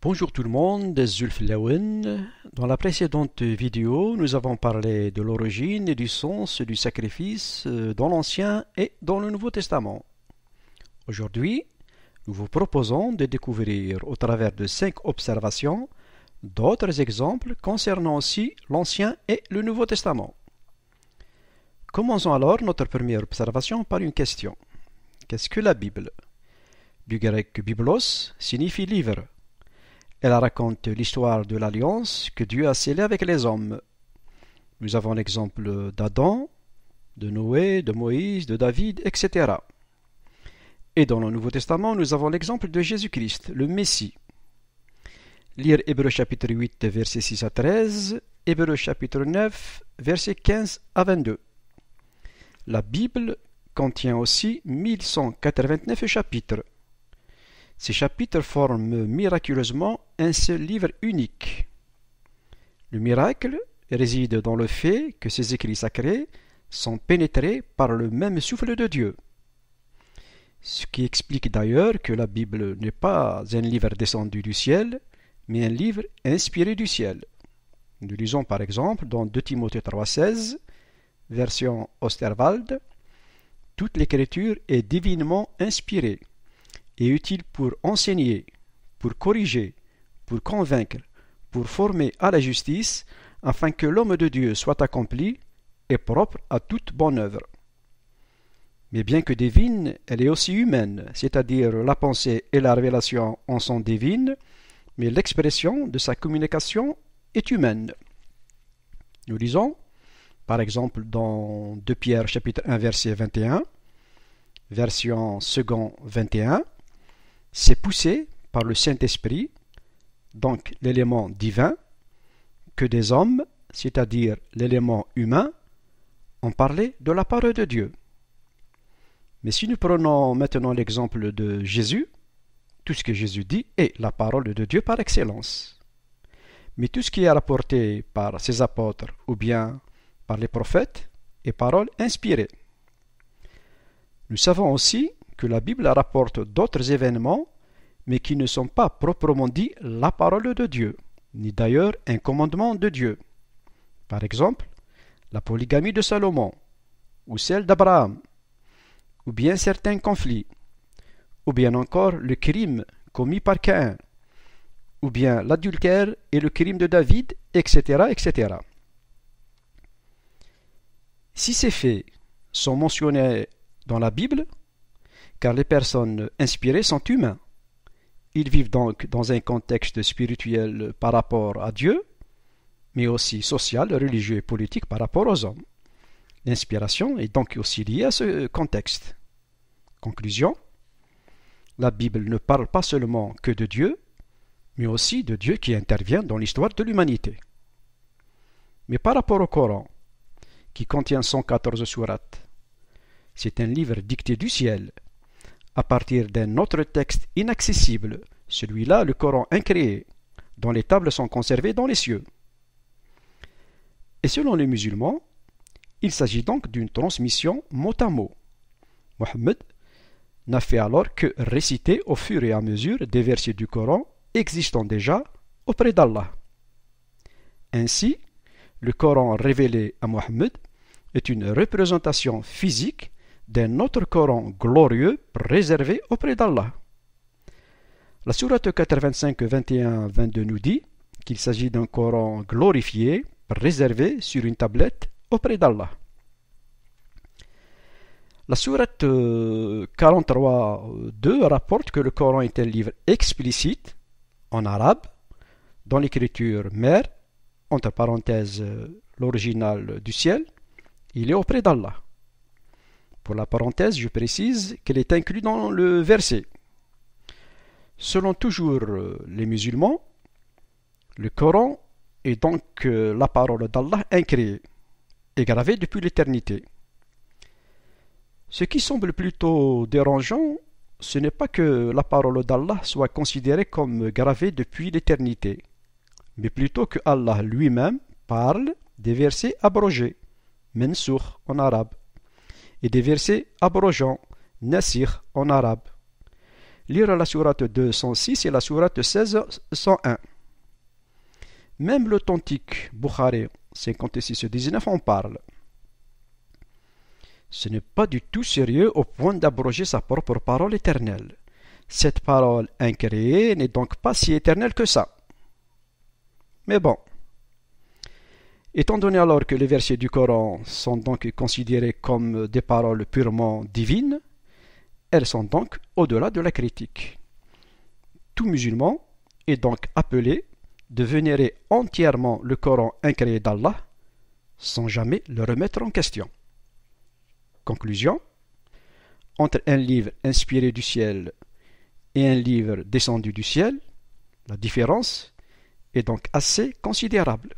Bonjour tout le monde, Zulf Lawin. Dans la précédente vidéo, nous avons parlé de l'origine et du sens du sacrifice dans l'Ancien et dans le Nouveau Testament. Aujourd'hui, nous vous proposons de découvrir au travers de 5 observations d'autres exemples concernant aussi l'Ancien et le Nouveau Testament. Commençons alors notre première observation par une question. Qu'est-ce que la Bible? Du grec biblos signifie livre. Elle raconte l'histoire de l'alliance que Dieu a scellée avec les hommes. Nous avons l'exemple d'Adam, de Noé, de Moïse, de David, etc. Et dans le Nouveau Testament, nous avons l'exemple de Jésus-Christ, le Messie. Lire Hébreux chapitre 8, versets 6 à 13, Hébreux chapitre 9, versets 15 à 22. La Bible contient aussi 1189 chapitres. Ces chapitres forment miraculeusement un seul livre unique. Le miracle réside dans le fait que ces écrits sacrés sont pénétrés par le même souffle de Dieu. Ce qui explique d'ailleurs que la Bible n'est pas un livre descendu du ciel, mais un livre inspiré du ciel. Nous lisons par exemple dans 2 Timothée 3,16, version Osterwald, « Toute l'écriture est divinement inspirée et utile pour enseigner, pour corriger, pour convaincre, pour former à la justice, afin que l'homme de Dieu soit accompli et propre à toute bonne œuvre. » Mais bien que divine, elle est aussi humaine, c'est-à-dire la pensée et la révélation en sont divines, mais l'expression de sa communication est humaine. Nous lisons, par exemple, dans 2 Pierre chapitre 1 verset 21, version second 21, c'est poussé par le Saint-Esprit, donc l'élément divin, que des hommes, c'est-à-dire l'élément humain, ont parlé de la parole de Dieu. Mais si nous prenons maintenant l'exemple de Jésus, tout ce que Jésus dit est la parole de Dieu par excellence. Mais tout ce qui est rapporté par ses apôtres ou bien par les prophètes est parole inspirée. Nous savons aussi que la Bible rapporte d'autres événements, mais qui ne sont pas proprement dit la parole de Dieu, ni d'ailleurs un commandement de Dieu. Par exemple, la polygamie de Salomon, ou celle d'Abraham, ou bien certains conflits, ou bien encore le crime commis par Caïn, ou bien l'adultère et le crime de David, etc., etc. Si ces faits sont mentionnés dans la Bible, car les personnes inspirées sont humains. Ils vivent donc dans un contexte spirituel par rapport à Dieu, mais aussi social, religieux et politique par rapport aux hommes. L'inspiration est donc aussi liée à ce contexte. Conclusion, la Bible ne parle pas seulement que de Dieu, mais aussi de Dieu qui intervient dans l'histoire de l'humanité. Mais par rapport au Coran, qui contient 114 sourates, c'est un livre dicté du ciel, à partir d'un autre texte inaccessible, celui-là, le Coran incréé, dont les tables sont conservées dans les cieux. Et selon les musulmans, il s'agit donc d'une transmission mot à mot. Mohammed n'a fait alors que réciter au fur et à mesure des versets du Coran existant déjà auprès d'Allah. Ainsi, le Coran révélé à Mohammed est une représentation physique d'un autre Coran glorieux préservé auprès d'Allah. La sourate 85, 21, 22 nous dit qu'il s'agit d'un Coran glorifié, préservé sur une tablette auprès d'Allah. La sourate 43, 2 rapporte que le Coran est un livre explicite, en arabe, dans l'écriture mère, entre parenthèses l'original du ciel, il est auprès d'Allah. Pour la parenthèse, je précise qu'elle est inclue dans le verset. Selon toujours les musulmans, le Coran est donc la parole d'Allah incréée et gravée depuis l'éternité. Ce qui semble plutôt dérangeant, ce n'est pas que la parole d'Allah soit considérée comme gravée depuis l'éternité, mais plutôt que Allah lui-même parle des versets abrogés, mensoukh en arabe, et des versets abrogeants, nasir en arabe. lire la sourate 206 et la sourate 1601. Même l'authentique Bukhari 56-19 en parle. Ce n'est pas du tout sérieux au point d'abroger sa propre parole éternelle. Cette parole incréée n'est donc pas si éternelle que ça. Mais bon. Étant donné alors que les versets du Coran sont donc considérés comme des paroles purement divines, elles sont donc au-delà de la critique. Tout musulman est donc appelé de vénérer entièrement le Coran incréé d'Allah sans jamais le remettre en question. Conclusion: entre un livre inspiré du ciel et un livre descendu du ciel, la différence est donc assez considérable.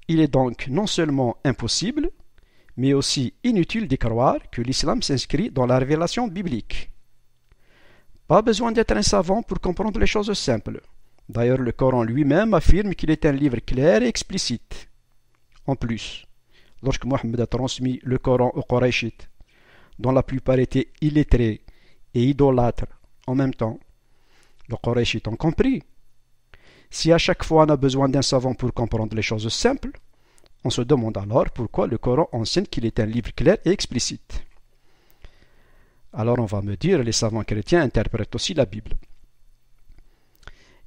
Il est donc non seulement impossible, mais aussi inutile de croire que l'islam s'inscrit dans la révélation biblique. Pas besoin d'être un savant pour comprendre les choses simples. D'ailleurs, le Coran lui-même affirme qu'il est un livre clair et explicite. En plus, lorsque Mohammed a transmis le Coran aux Qurayshites, dont la plupart étaient illettrés et idolâtres en même temps, les Qurayshites ont compris. Si à chaque fois on a besoin d'un savant pour comprendre les choses simples, on se demande alors pourquoi le Coran enseigne qu'il est un livre clair et explicite. Alors on va me dire, les savants chrétiens interprètent aussi la Bible.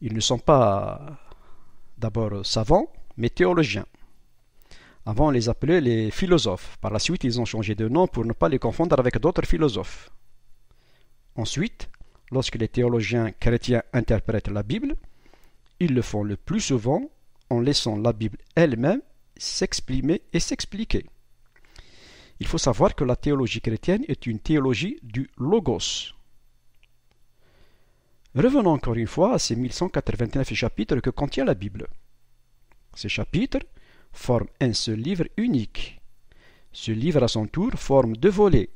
Ils ne sont pas d'abord savants, mais théologiens. Avant, on les appelait les philosophes. Par la suite, ils ont changé de nom pour ne pas les confondre avec d'autres philosophes. Ensuite, lorsque les théologiens chrétiens interprètent la Bible, ils le font le plus souvent en laissant la Bible elle-même s'exprimer et s'expliquer. Il faut savoir que la théologie chrétienne est une théologie du logos. Revenons encore une fois à ces 1189 chapitres que contient la Bible. Ces chapitres forment un seul livre unique. Ce livre à son tour forme deux volets,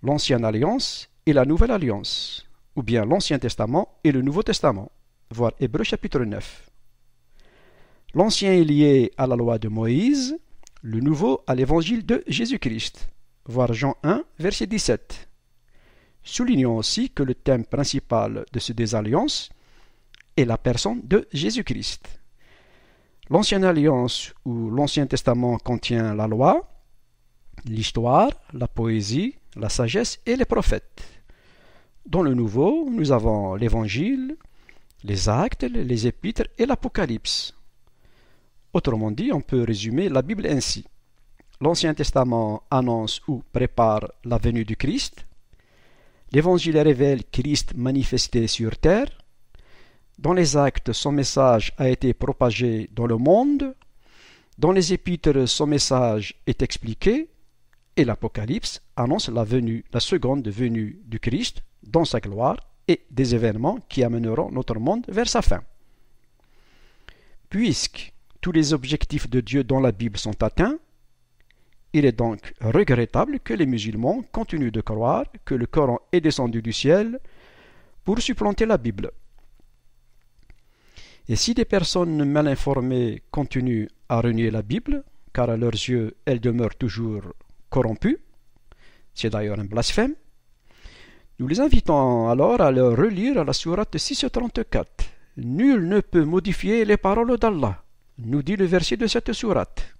l'Ancienne Alliance et la Nouvelle Alliance, ou bien l'Ancien Testament et le Nouveau Testament, voir Hébreux chapitre 9. L'Ancien est lié à la loi de Moïse, le Nouveau à l'Évangile de Jésus-Christ, voir Jean 1, verset 17. Soulignons aussi que le thème principal de ces deux alliances est la personne de Jésus-Christ. L'Ancienne Alliance ou l'Ancien Testament contient la loi, l'histoire, la poésie, la sagesse et les prophètes. Dans le Nouveau, nous avons l'Évangile, les actes, les épîtres et l'Apocalypse. Autrement dit, on peut résumer la Bible ainsi. L'Ancien Testament annonce ou prépare la venue du Christ. L'Évangile révèle Christ manifesté sur terre. Dans les actes, son message a été propagé dans le monde. Dans les épîtres, son message est expliqué. Et l'Apocalypse annonce la seconde venue du Christ dans sa gloire et des événements qui amèneront notre monde vers sa fin. Puisque tous les objectifs de Dieu dans la Bible sont atteints, il est donc regrettable que les musulmans continuent de croire que le Coran est descendu du ciel pour supplanter la Bible. Et si des personnes mal informées continuent à renier la Bible, car à leurs yeux elle demeure toujours corrompue, c'est d'ailleurs un blasphème, nous les invitons alors à leur relire la sourate 634. Nul ne peut modifier les paroles d'Allah, nous dit le verset de cette sourate.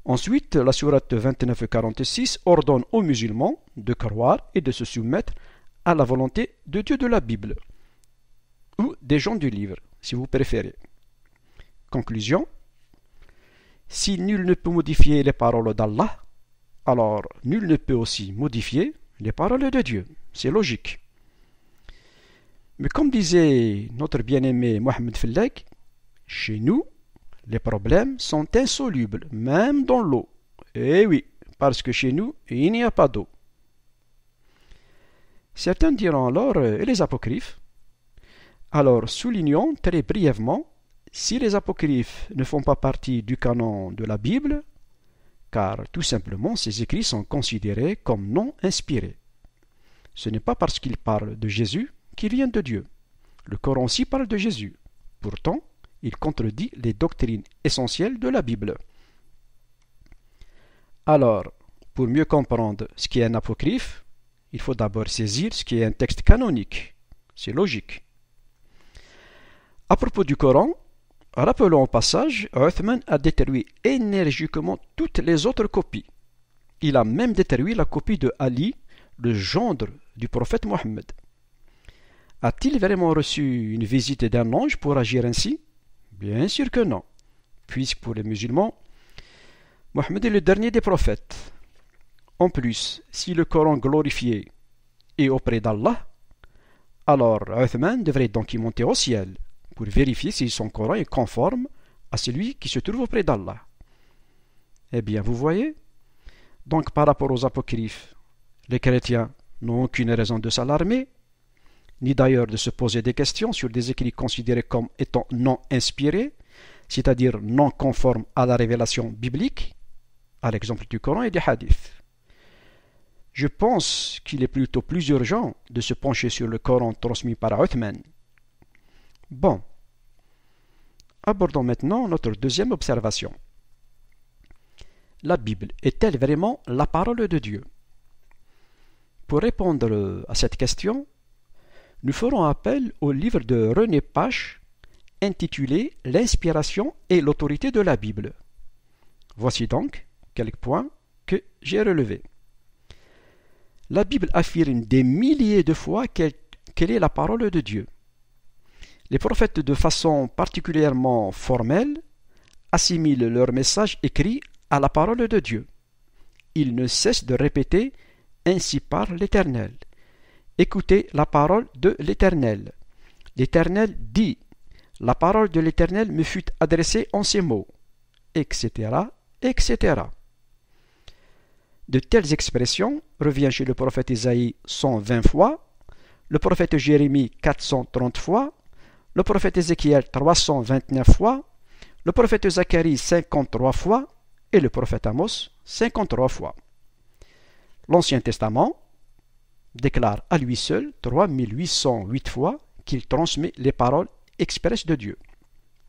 Ensuite, la sourate 29-46 ordonne aux musulmans de croire et de se soumettre à la volonté de Dieu de la Bible, ou des gens du livre, si vous préférez. Conclusion: si nul ne peut modifier les paroles d'Allah, alors nul ne peut aussi modifier les paroles de Dieu. C'est logique. Mais comme disait notre bien-aimé Mohamed Felleg, chez nous, les problèmes sont insolubles, même dans l'eau. Eh oui, parce que chez nous, il n'y a pas d'eau. Certains diront alors, et les apocryphes? Alors, soulignons très brièvement, si les apocryphes ne font pas partie du canon de la Bible, car tout simplement ces écrits sont considérés comme non inspirés. Ce n'est pas parce qu'ils parlent de Jésus qu'ils viennent de Dieu. Le Coran aussi parle de Jésus. Pourtant, il contredit les doctrines essentielles de la Bible. Alors, pour mieux comprendre ce qu'est un apocryphe, il faut d'abord saisir ce qui est un texte canonique. C'est logique. À propos du Coran, rappelons au passage, Uthman a détruit énergiquement toutes les autres copies. Il a même détruit la copie de Ali, le gendre du prophète Mohammed. A-t-il vraiment reçu une visite d'un ange pour agir ainsi? Bien sûr que non, puisque pour les musulmans, Mohammed est le dernier des prophètes. En plus, si le Coran glorifié est auprès d'Allah, alors Uthman devrait donc y monter au ciel pour vérifier si son Coran est conforme à celui qui se trouve auprès d'Allah. Eh bien, vous voyez? Donc, par rapport aux apocryphes, les chrétiens n'ont aucune raison de s'alarmer, ni d'ailleurs de se poser des questions sur des écrits considérés comme étant non inspirés, c'est-à-dire non conformes à la révélation biblique, à l'exemple du Coran et des hadiths. Je pense qu'il est plutôt plus urgent de se pencher sur le Coran transmis par Uthman. Bon, abordons maintenant notre deuxième observation. La Bible est-elle vraiment la parole de Dieu? Pour répondre à cette question, nous ferons appel au livre de René Pache intitulé « L'inspiration et l'autorité de la Bible ». Voici donc quelques points que j'ai relevés. La Bible affirme des milliers de fois qu'elle est la parole de Dieu. Les prophètes, de façon particulièrement formelle, assimilent leur message écrit à la parole de Dieu. Ils ne cessent de répéter « Ainsi parle l'Éternel ». Écoutez la parole de l'Éternel. L'Éternel dit « La parole de l'Éternel me fut adressée en ces mots », etc., etc. De telles expressions reviennent chez le prophète Isaïe 120 fois, le prophète Jérémie 430 fois, le prophète Ézéchiel 329 fois, le prophète Zacharie 53 fois et le prophète Amos 53 fois. L'Ancien Testament déclare à lui seul 3808 fois qu'il transmet les paroles expresses de Dieu.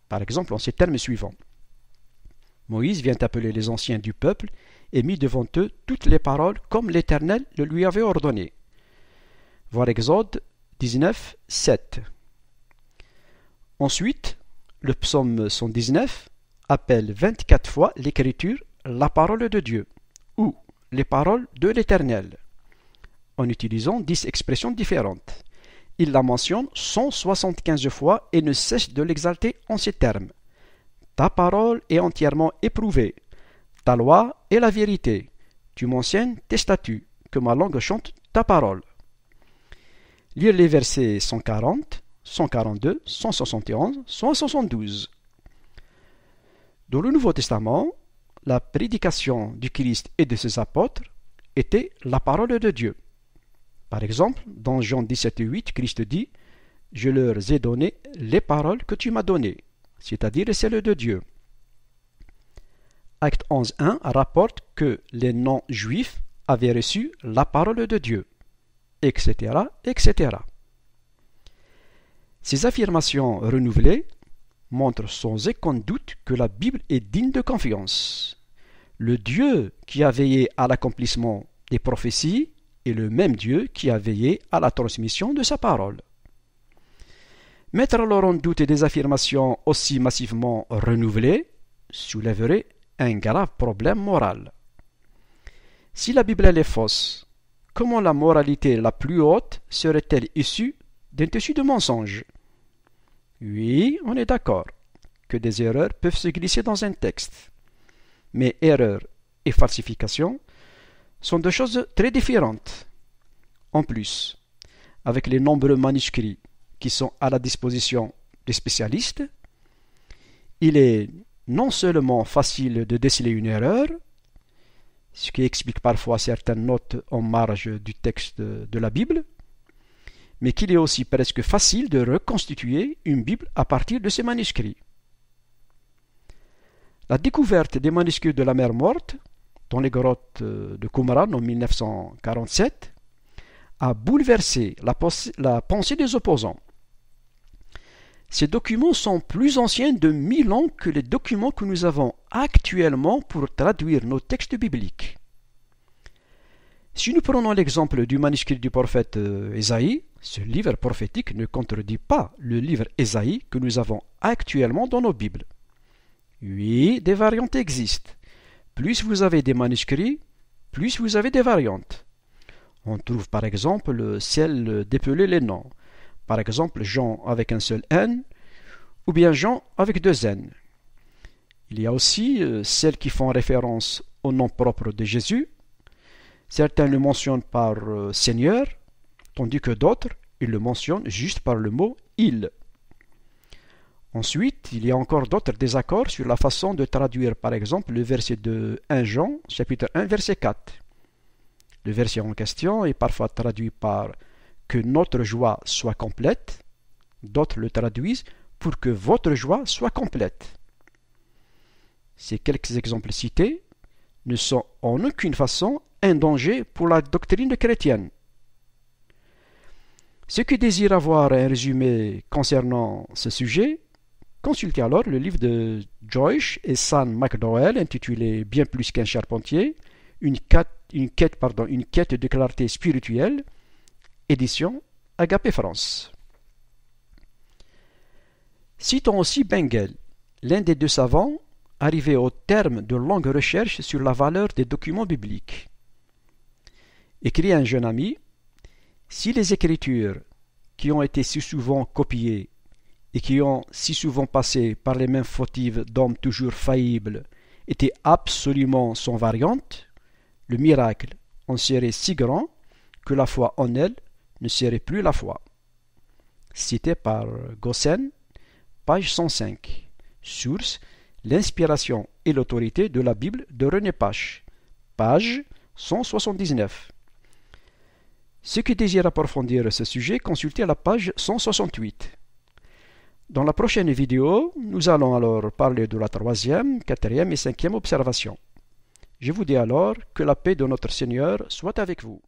Par exemple, en ces termes suivants. Moïse vient appeler les anciens du peuple et mit devant eux toutes les paroles comme l'Éternel le lui avait ordonné. Voir Exode 19, 7. Ensuite, le psaume 119 appelle 24 fois l'écriture la parole de Dieu ou les paroles de l'Éternel, en utilisant 10 expressions différentes. Il la mentionne 175 fois et ne cesse de l'exalter en ces termes. Ta parole est entièrement éprouvée. Ta loi est la vérité. Tu m'enseignes tes statuts, que ma langue chante ta parole. Lire les versets 140, 142, 171, 172. Dans le Nouveau Testament, la prédication du Christ et de ses apôtres était la parole de Dieu. Par exemple, dans Jean 17,8, Christ dit « Je leur ai donné les paroles que tu m'as données », c'est-à-dire celles de Dieu. Acte 11.1 rapporte que les non-juifs avaient reçu la parole de Dieu, etc., etc. Ces affirmations renouvelées montrent sans aucun doute que la Bible est digne de confiance. Le Dieu qui a veillé à l'accomplissement des prophéties est le même Dieu qui a veillé à la transmission de sa parole. Mettre alors en doute des affirmations aussi massivement renouvelées soulèverait un grave problème moral. Si la Bible est fausse, comment la moralité la plus haute serait-elle issue d'un tissu de mensonges? Oui, on est d'accord que des erreurs peuvent se glisser dans un texte. Mais erreur et falsification sont deux choses très différentes. En plus, avec les nombreux manuscrits qui sont à la disposition des spécialistes, il est non seulement facile de déceler une erreur, ce qui explique parfois certaines notes en marge du texte de la Bible, mais qu'il est aussi presque facile de reconstituer une Bible à partir de ces manuscrits. La découverte des manuscrits de la mer Morte, dans les grottes de Qumran en 1947, a bouleversé la pensée des opposants. Ces documents sont plus anciens de 1000 ans que les documents que nous avons actuellement pour traduire nos textes bibliques. Si nous prenons l'exemple du manuscrit du prophète Ésaïe, ce livre prophétique ne contredit pas le livre Ésaïe que nous avons actuellement dans nos Bibles. Oui, des variantes existent. Plus vous avez des manuscrits, plus vous avez des variantes. On trouve par exemple celle d'épeler les noms. Par exemple, Jean avec un seul N, ou bien Jean avec deux N. Il y a aussi celles qui font référence au nom propre de Jésus. Certains le mentionnent par Seigneur, tandis que d'autres, ils le mentionnent juste par le mot « il ». Ensuite, il y a encore d'autres désaccords sur la façon de traduire par exemple le verset de 1 Jean, chapitre 1, verset 4. Le verset en question est parfois traduit par « que notre joie soit complète », d'autres le traduisent « pour que votre joie soit complète ». Ces quelques exemples cités ne sont en aucune façon un danger pour la doctrine chrétienne. Ceux qui désirent avoir un résumé concernant ce sujet, consultez alors le livre de Joyce et Sam McDowell intitulé Bien plus qu'un charpentier, une quête de clarté spirituelle, édition Agapé France. Citons aussi Bengel, l'un des deux savants arrivé au terme de longues recherches sur la valeur des documents bibliques. Écrit un jeune ami, si les Écritures, qui ont été si souvent copiées et qui ont si souvent passé par les mains fautives d'hommes toujours faillibles, étaient absolument sans variante, le miracle en serait si grand que la foi en elles ne serait plus la foi. Cité par Gossen, page 105. Source: L'inspiration et l'autorité de la Bible de René Pache, page 179. Ceux qui désirent approfondir ce sujet, consultez la page 168. Dans la prochaine vidéo, nous allons alors parler de la troisième, quatrième et cinquième observation. Je vous dis alors que la paix de notre Seigneur soit avec vous.